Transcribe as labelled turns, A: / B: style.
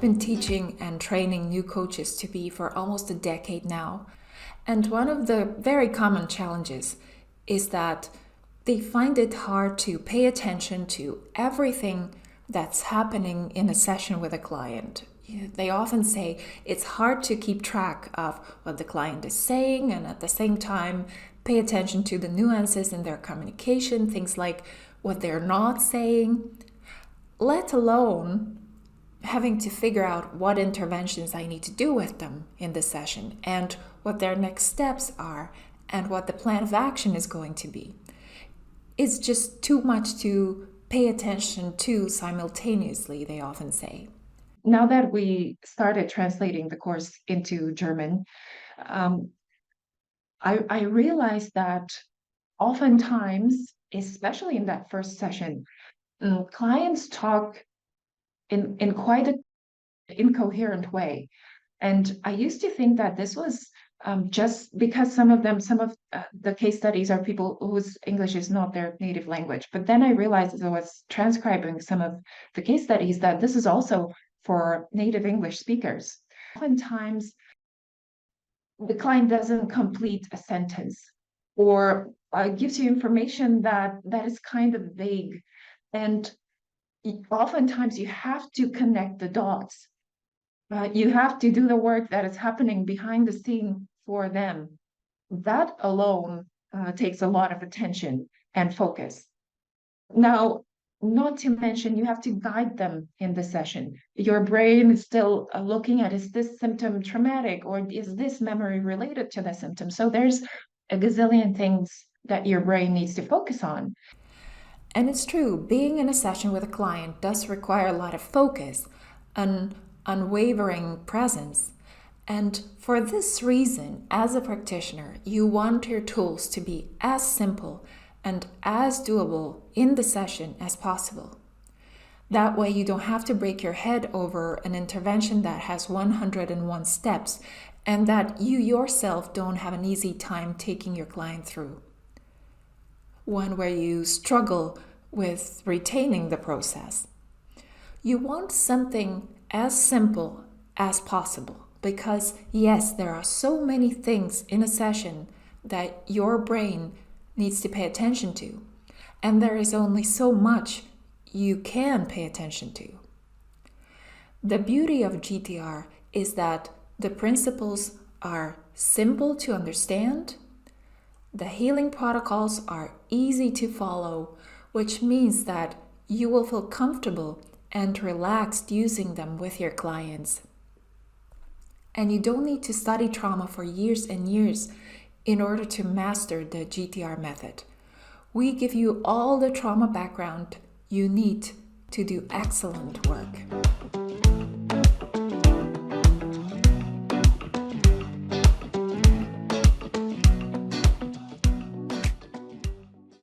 A: been teaching and training new coaches to be for almost a decade now. And one of the very common challenges is that they find it hard to pay attention to everything that's happening in a session with a client. They often say it's hard to keep track of what the client is saying and at the same time pay attention to the nuances in their communication, things like what they're not saying, let alone having to figure out what interventions I need to do with them in the session and what their next steps are and what the plan of action is going to be. It's just too much to pay attention to simultaneously, they often say.
B: Now that we started translating the course into German, I realized that oftentimes, especially in that first session, clients talk in quite an incoherent way. And I used to think that this was just because some of the case studies are people whose English is not their native language. But then I realized as I was transcribing some of the case studies that this is also for native English speakers. Oftentimes, the client doesn't complete a sentence or gives you information that is kind of vague. And oftentimes you have to connect the dots. You have to do the work that is happening behind the scene for them. That alone takes a lot of attention and focus. Now, not to mention, you have to guide them in the session. Your brain is still looking at, is this symptom traumatic or is this memory related to the symptom? So there's a gazillion things that your brain needs to focus on.
A: And it's true, being in a session with a client does require a lot of focus, an unwavering presence. And for this reason, as a practitioner, you want your tools to be as simple and as doable in the session as possible. That way you don't have to break your head over an intervention that has 101 steps and that you yourself don't have an easy time taking your client through. One where you struggle with retaining the process. You want something as simple as possible because, yes, there are so many things in a session that your brain needs to pay attention to, and there is only so much you can pay attention to. The beauty of GTR is that the principles are simple to understand, the healing protocols are easy to follow, which means that you will feel comfortable and relaxed using them with your clients. And you don't need to study trauma for years and years in order to master the GTR method. We give you all the trauma background you need to do excellent work.